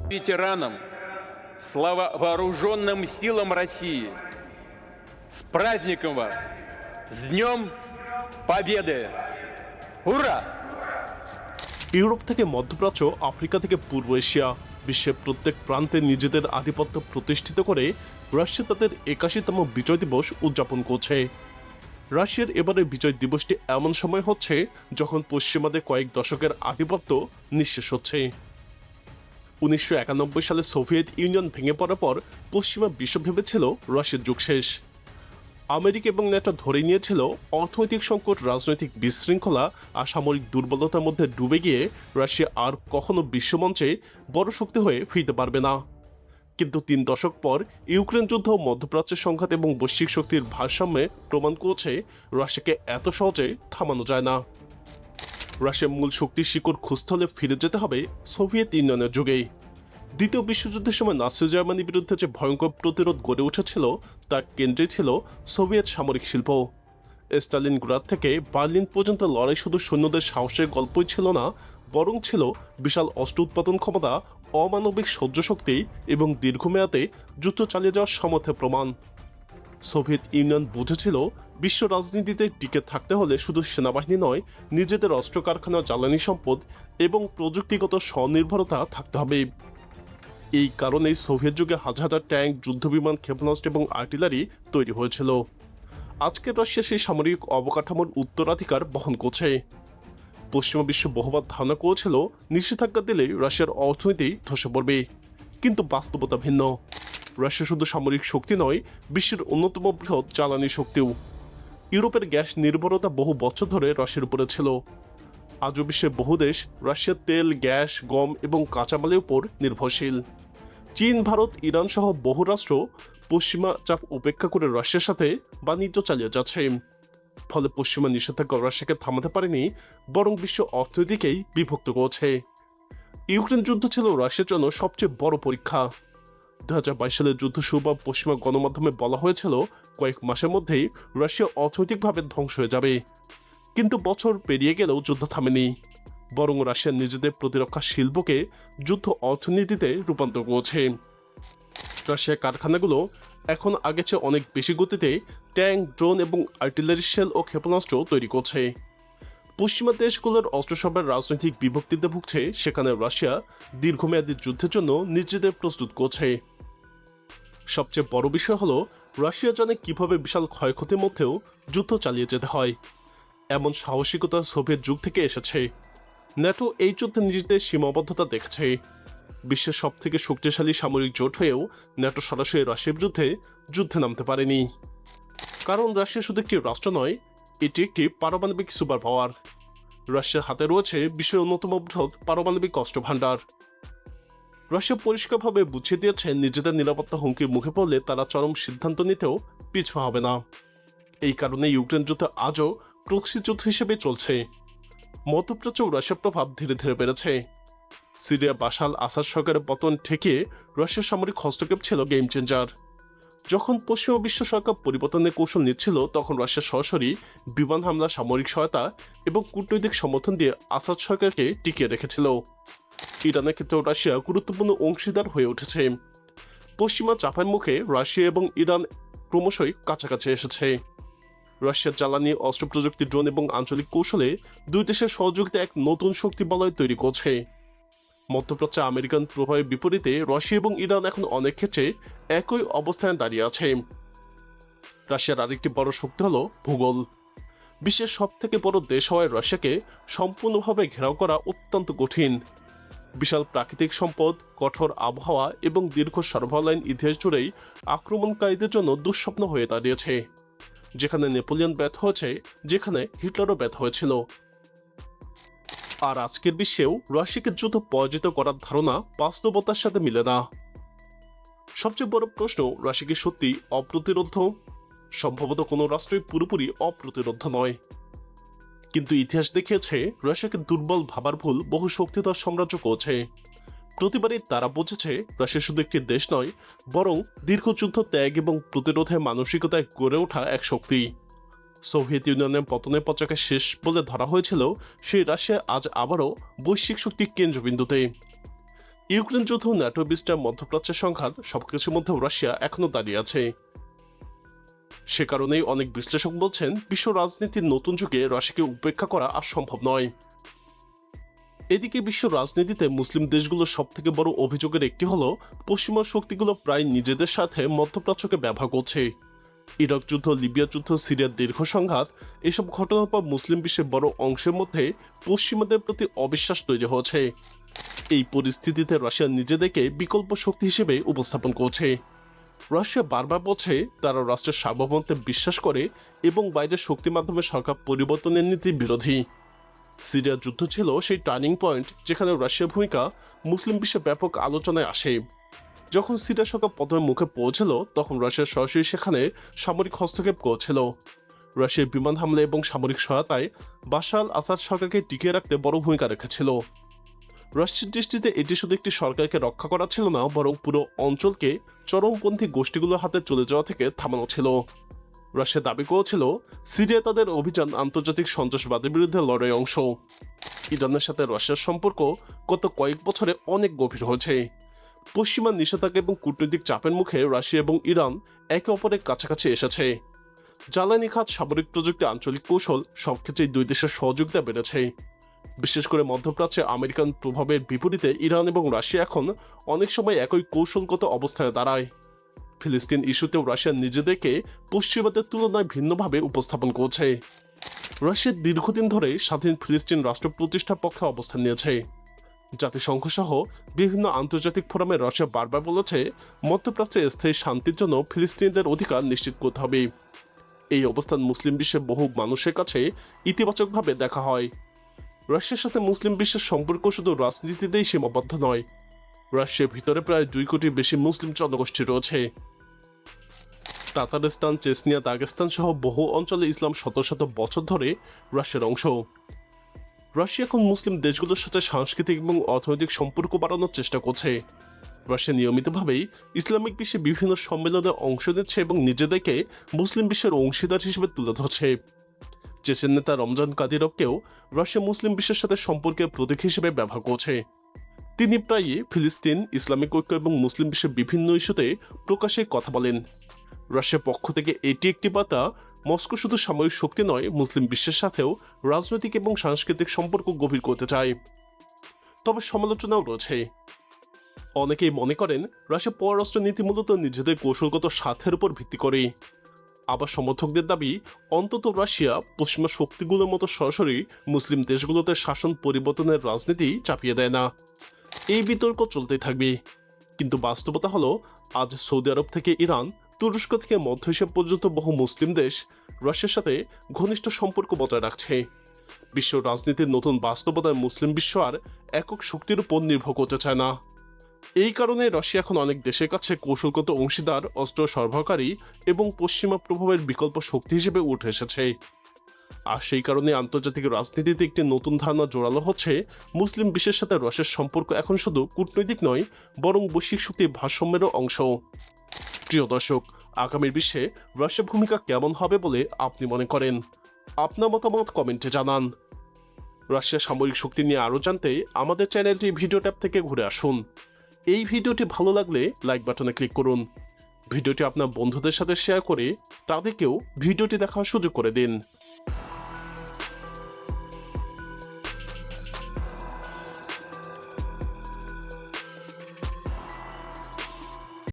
ветеранам, слава вооруженным силам России. С праздником вас! С Днем Победы! Ура! Europe থেকে মধ্যপ্রাচ্য, Africa থেকে পূর্ব এশিয়া, বিশ্বের প্রত্যেক প্রান্তে নিজেদের আধিপত্য প্রতিষ্ঠিত করে রাশিয়া তাদের ৮১তম বিজয় দিবস উদযাপন করছে। রাশিয়ার এবারের বিজয় দিবসটি এমন সময় হচ্ছে যখন পশ্চিমাদের কয়েক দশকের আধিপত্য নিঃশেষ হচ্ছে। ১৯৯১ সালে সোভিয়েত ইউনিয়ন ভেঙে পড়ার পর পশ্চিমা বিশ্ব ভেবেছিল রাশিয়ার যুগ শেষ। আমেরিকা এবং ন্যাটো ধরে নিয়েছিল অর্থনৈতিক সংকট, রাজনৈতিক বিশৃঙ্খলা আর সামরিক দুর্বলতার মধ্যে ডুবে গিয়ে রাশিয়া আর কখনো বিশ্বমঞ্চে বড় শক্তি হয়ে ফিরতে পারবে না। কিন্তু ৩ দশক পর ইউক্রেন যুদ্ধ, মধ্যপ্রাচ্যের সংঘাত এবং বৈশ্বিক শক্তির ভারসাম্যে প্রমাণ করেছে রাশিয়াকে এত সহজে থামানো যায় না। রাশিয়ার মূল শক্তির শিকড় খুঁজতে হলে ফিরে যেতে হবে সোভিয়েত ইউনিয়নের যুগেই। দ্বিতীয় বিশ্বযুদ্ধের সময় নাৎসি জার্মানির বিরুদ্ধে যে ভয়ঙ্কর প্রতিরোধ গড়ে উঠেছিল তার কেন্দ্রে ছিল সোভিয়েত সামরিক শিল্প। স্টালিনগ্রাদ থেকে বার্লিন পর্যন্ত লড়াই শুধু সৈন্যদের সাহসের গল্পই ছিল না, বরং ছিল বিশাল অস্ত্র উৎপাদন ক্ষমতা, অমানবিক সহ্যশক্তি এবং দীর্ঘমেয়াদে যুদ্ধ চালিয়ে যাওয়ার সামর্থ্যের প্রমাণ। সোভিয়েত ইউনিয়ন বুঝেছিল বিশ্ব রাজনীতিতে টিকে থাকতে হলে শুধু সেনাবাহিনী নয়, নিজেদের অস্ত্র কারখানা, জ্বালানি সম্পদ এবং প্রযুক্তিগত স্বনির্ভরতা থাকতে হবে। এই কারণেই সোভিয়েত যুগে হাজার হাজার ট্যাঙ্ক, যুদ্ধবিমান, ক্ষেপণাস্ত্র এবং আর্টিলারি তৈরি হয়েছিল। আজকের রাশিয়া সেই সামরিক অবকাঠামোর উত্তরাধিকার বহন করছে। পশ্চিমা বিশ্ব বহুবার ধারণা করেছিল নিষেধাজ্ঞা দিলে রাশিয়ার অর্থনীতি ধসে পড়বে, কিন্তু বাস্তবতা ভিন্ন। রাশিয়া শুধু সামরিক শক্তি নয়, বিশ্বের অন্যতম বৃহৎ জ্বালানি শক্তিও। ইউরোপের গ্যাস নির্ভরতা বহু বছর ধরে রাশিয়ার উপরে ছিল। আজও বিশ্বের বহু দেশ রাশিয়ার তেল, গ্যাস, গম এবং কাঁচামালের উপর নির্ভরশীল। চীন, ভারত, ইরান সহ বহু রাষ্ট্র পশ্চিমা চাপ উপেক্ষা করে রাশিয়ার সাথে বাণিজ্য চালিয়ে যাচ্ছে। ফলে পশ্চিমা নিষেধাজ্ঞা রাশিয়াকে থামাতে পারেনি, বরং বিশ্ব অর্থনীতিকেই বিভক্ত করেছে। ইউক্রেন যুদ্ধ ছিল রাশিয়ার জন্য সবচেয়ে বড় পরীক্ষা। ২০২২ সালের যুদ্ধ শুরু বা পশ্চিমা গণমাধ্যমে বলা হয়েছিল কয়েক মাসের মধ্যেই রাশিয়া অর্থনৈতিকভাবে ধ্বংস হয়ে যাবে। কিন্তু বছর পেরিয়ে গেলেও যুদ্ধ থামেনি, বরং রাশিয়া নিজেদের প্রতিরক্ষা শিল্পকে যুদ্ধ অর্থনীতিতে রূপান্তর করেছে। রাশিয়ার কারখানাগুলো এখন আগের চেয়ে অনেক বেশি গতিতে ট্যাঙ্ক, ড্রোন এবং আর্টিলারি শেল ও ক্ষেপণাস্ত্র তৈরি করছে। পশ্চিমা দেশগুলোর অস্ত্র সরবরাহ রাজনৈতিক বিভক্তিতে ভুগছে, সেখানে রাশিয়া দীর্ঘমেয়াদী যুদ্ধের জন্য নিজেদের প্রস্তুত করছে। সবচেয়ে বড় বিষয় হলো রাশিয়া জানে কিভাবে বিশাল ক্ষয়ক্ষতির মধ্যেও যুদ্ধ চালিয়ে যেতে হয়। এমন সাহসিকতা সোভিয়েত যুগ থেকে এসেছে। ন্যাটো এই যুদ্ধে নিজেদের সীমাবদ্ধতা দেখেছে। বিশ্বের সবথেকে শক্তিশালী সামরিক জোট হয়েও ন্যাটো সরাসরি রাশিয়ার বিরুদ্ধে যুদ্ধে নামতে পারেনি। কারণ রাশিয়া শুধু একটি রাষ্ট্র নয়, এটি একটি পারমাণবিক সুপার পাওয়ার। রাশিয়ার হাতে রয়েছে বিশ্বের অন্যতম বৃহৎ পারমাণবিক অস্ত্র ভাণ্ডার। রাশিয়া পরিষ্কারভাবে বুঝিয়ে দিয়েছে নিজেদের নিরাপত্তা হুমকির মুখে পড়লে তারা চরম সিদ্ধান্ত নিতেও পিছু হবে না। এই কারণে ইউক্রেন যুদ্ধ আজও প্রক্সি যুদ্ধ হিসেবে চলছে। মধ্যপ্রাচ্যেও রাশিয়ার প্রভাব ধীরে ধীরে বেড়েছে। সিরিয়া বাশার আসাদ সরকারের পতন ঠেকিয়ে রাশিয়ার সামরিক হস্তক্ষেপ ছিল গেম চেঞ্জার। যখন পশ্চিমা বিশ্ব সরকার পরিবর্তনের কৌশল নিচ্ছিল, তখন রাশিয়া সরাসরি বিমান হামলা, সামরিক সহায়তা এবং কূটনৈতিক সমর্থন দিয়ে আসাদ সরকারকে টিকিয়ে রেখেছিল। ইরানের ক্ষেত্রেও রাশিয়া গুরুত্বপূর্ণ অংশীদার হয়ে উঠেছে। পশ্চিমা চাপের মুখে রাশিয়া এবং ইরান ক্রমশই কাছাকাছি এসেছে। রাশিয়ার জ্বালানি, অস্ত্র প্রযুক্তি, ড্রোন এবং আঞ্চলিক কৌশলে দুই দেশের সহযোগিতা এক নতুন শক্তি বলয় তৈরি করছে। মধ্যপ্রাচ্যে আমেরিকান প্রভাবের বিপরীতে রাশিয়া এবং ইরান এখন অনেক ক্ষেত্রে একই অবস্থানে দাঁড়িয়ে আছে। রাশিয়ার আরেকটি বড় শক্তি হল ভূগোল। বিশ্বের সবথেকে বড় দেশ হওয়ায় রাশিয়াকে সম্পূর্ণভাবে ঘেরাও করা অত্যন্ত কঠিন। বিশাল প্রাকৃতিক সম্পদ, কঠোর আবহাওয়া এবং দীর্ঘ সরবরাহ লাইন ইতিহাস জুড়েই আক্রমণকারীদের জন্য দুঃস্বপ্ন হয়ে দাঁড়িয়েছে। যেখানে নেপোলিয়ন ব্যর্থ হয়েছে, যেখানে হিটলারও ব্যর্থ হয়েছিল। আর আজকের বিশ্বেও রাশিয়াকে দ্রুত পরাজিত করার ধারণা বাস্তবতার সাথে মিলে না। সবচেয়ে বড় প্রশ্ন, রাশিয়া কি সত্যি অপ্রতিরোধ্য? সম্ভবত কোনো রাষ্ট্রই পুরোপুরি অপ্রতিরোধ্য নয়, কিন্তু ইতিহাস দেখিয়েছে রাশিয়াকে দুর্বল ভাবার ভুল বহু শক্তিধর সাম্রাজ্য করেছে। প্রতিবারই তারা বুঝেছে রাশিয়া শুধু একটি দেশ নয়, বরং দীর্ঘযুদ্ধ, ত্যাগ এবং প্রতিরোধের মানসিকতায় গড়ে ওঠা এক শক্তি। সোভিয়েত ইউনিয়নের পতনের পতাকা শেষ বলে ধরা হয়েছিল, সেই রাশিয়া আজ আবারও বৈশ্বিক শক্তির কেন্দ্রবিন্দুতে। ইউক্রেন যুদ্ধ, ন্যাটো বিস্টার, মধ্যপ্রাচ্যের সংঘাত সবকিছুর মধ্যে রাশিয়া এখনও দাঁড়িয়ে আছে। সে কারণেই অনেক বিশ্লেষক বলছেন বিশ্ব রাজনীতির নতুন যুগে রাশিয়াকে উপেক্ষা করা আর সম্ভব নয়। এদিকে বিশ্ব রাজনীতিতে মুসলিম দেশগুলোর সবথেকে বড় অভিযোগের একটি হলো পশ্চিমা শক্তিগুলো প্রায় নিজেদের সাথে মধ্যপ্রাচ্যকে ব্যবহার করছে। ইরাক যুদ্ধ, লিবিয়া যুদ্ধ, সিরিয়ার দীর্ঘ সংঘাত, এসব ঘটনার পর মুসলিম বিশ্বের বড় অংশের মধ্যে পশ্চিমাদের প্রতি অবিশ্বাস তৈরি হয়েছে। এই পরিস্থিতিতে রাশিয়া নিজেদেরকে বিকল্প শক্তি হিসেবে উপস্থাপন করছে। রাশিয়া বারবার বলছে তারা রাষ্ট্রের সার্বভৌমত্বে বিশ্বাস করে এবং বাইরের শক্তির মাধ্যমে সরকার পরিবর্তনের নীতি বিরোধী। সিরিয়ার যুদ্ধ ছিল সেই টার্নিং পয়েন্ট যেখানে রাশিয়ার ভূমিকা মুসলিম বিশ্বে ব্যাপক আলোচনায় আসে। যখন সিরিয়া সরকার পতনের মুখে পৌঁছল তখন রাশিয়া সরাসরি সেখানে সামরিক হস্তক্ষেপ করেছিল। রাশিয়ার বিমান হামলা এবং সামরিক সহায়তায় বাশার আল আসাদ সরকারকে টিকিয়ে রাখতে বড় ভূমিকা রেখেছিল। রাশিয়ার দৃষ্টিতে এটি শুধু একটি সরকারকে রক্ষা করা ছিল না, বরং পুরো অঞ্চলকে চরমপন্থী গোষ্ঠীগুলোর হাতে চলে যাওয়া থেকে থামানো ছিল। রাশিয়া দাবি করেছিল সিরিয়া তাদের অভিযান আন্তর্জাতিক সন্ত্রাসবাদের বিরুদ্ধে লড়াই অংশ। ইরানের সাথে রাশিয়ার সম্পর্ক গত কয়েক বছরে অনেক গভীর হয়েছে। পশ্চিমা নিষেধাজ্ঞা এবং কূটনৈতিক চাপের মুখে রাশিয়া এবং ইরান একে অপরের কাছাকাছি এসেছে। জ্বালানি খাত, সামরিক প্রযুক্তি, আঞ্চলিক কৌশল সবক্ষেত্রেই দুই দেশের সহযোগিতা বেড়েছে। বিশেষ করে মধ্যপ্রাচ্যে আমেরিকান প্রভাবের বিপরীতে ইরান এবং রাশিয়া এখন অনেক সময় একই কৌশলগত অবস্থায় দাঁড়ায়। ফিলিস্তিন ইস্যুতেও রাশিয়া নিজেদেরকে পশ্চিমাদের তুলনায় ভিন্নভাবে উপস্থাপন করছে। রাশিয়া দীর্ঘদিন ধরে স্বাধীন ফিলিস্তিন রাষ্ট্র প্রতিষ্ঠার পক্ষে অবস্থান নিয়েছে। জাতিসংঘ সহ বিভিন্ন আন্তর্জাতিক ফোরামে রাশিয়া বারবার বলেছে মধ্যপ্রাচ্যে স্থায়ী শান্তির জন্য ফিলিস্তিনিদের অধিকার নিশ্চিত করতে হবে। এই অবস্থান মুসলিম বিশ্বের বহু মানুষের কাছে ইতিবাচকভাবে দেখা হয়। রাশিয়ার সাথে মুসলিম বিশ্বের সম্পর্ক শুধু রাজনীতিতেই সীমাবদ্ধ নয়। রাশিয়ার ভিতরে প্রায় 2 কোটির বেশি মুসলিম জনগোষ্ঠী রয়েছে। তাতারিস্তান, চেচনিয়া, দাগেস্তান সহ বহু অঞ্চলে ইসলাম শত শত বছর ধরে রাশিয়ার অংশ। রাশিয়া এখন মুসলিম দেশগুলোর সাথে সাংস্কৃতিক এবং অর্থনৈতিক সম্পর্ক বাড়ানোর চেষ্টা করছে। রাশিয়া নিয়মিতভাবেই ইসলামিক বিশ্বে বিভিন্ন সম্মেলনে অংশ নিচ্ছে এবং নিজেদেরকে মুসলিম বিশ্বের অংশীদার হিসেবে তুলে ধরছে। চেচেন নেতা রমজান কাদিরভকেও রাশিয়া মুসলিম বিশ্বের সাথে সম্পর্কের প্রতীক হিসেবে ব্যবহার করছে। তিনি প্রায়ই ফিলিস্তিন, ইসলামিক ঐক্য এবং মুসলিম বিশ্বের বিভিন্ন ইস্যুতে প্রকাশ্যে কথা বলেন। রাশিয়ার পক্ষ থেকে এটি একটি বার্তা, মস্কো শুধু সামরিক শক্তি নয়, মুসলিম বিশ্বের সাথেও রাজনৈতিক এবং সাংস্কৃতিক সম্পর্ক গভীর করতে চায়। তবে সমালোচনাও রয়েছে। অনেকেই মনে করেন রাশিয়া পররাষ্ট্র নীতি মূলত নিজেদের কৌশলগত স্বার্থের উপর ভিত্তি করে। আবার সমর্থকদের দাবি অন্তত রাশিয়া পশ্চিমা শক্তিগুলোর মতো সরাসরি মুসলিম দেশগুলোতে শাসন পরিবর্তনের রাজনীতি চাপিয়ে দেয় না। এই বিতর্ক চলতেই থাকবে, কিন্তু বাস্তবতা হলো আজ সৌদি আরব থেকে ইরান, তুরস্ক থেকে মধ্য এশিয়া পর্যন্ত বহু মুসলিম দেশ রাশিয়ার সাথে ঘনিষ্ঠ সম্পর্ক বজায় রাখছে। বিশ্ব রাজনীতির নতুন বাস্তবতায় মুসলিম বিশ্ব আর একক শক্তির উপর নির্ভর করতে চায় না। এই কারণে রাশিয়া এখন অনেক দেশের কাছে কৌশলগত অংশীদার, অস্ত্র সরবরাহকারী এবং পশ্চিমা প্রভাবের বিকল্প শক্তি হিসেবে উঠে এসেছে। আর সেই কারণে আন্তর্জাতিক রাজনীতিতে একটি নতুন ধারণা জোরালো হচ্ছে, মুসলিম বিশ্বের সাথে রাশিয়ার সম্পর্ক এখন শুধু কূটনৈতিক নয়, বরং বৈশ্বিক শক্তির ভারসাম্যেরও অংশ। প্রিয় দর্শক, আগামীর বিশ্বে রাশিয়ার ভূমিকা কেমন হবে বলে আপনি মনে করেন? আপনার মতামত কমেন্টে জানান। রাশিয়ার সামরিক শক্তি নিয়ে আরও জানতে আমাদের চ্যানেলটি ভিডিও ট্যাব থেকে ঘুরে আসুন। এই ভিডিওটি ভালো লাগলে লাইক বাটনে ক্লিক করুন। ভিডিওটি আপনার বন্ধুদের সাথে শেয়ার করে তাদেরকেও ভিডিওটি দেখার সুযোগ করে দিন।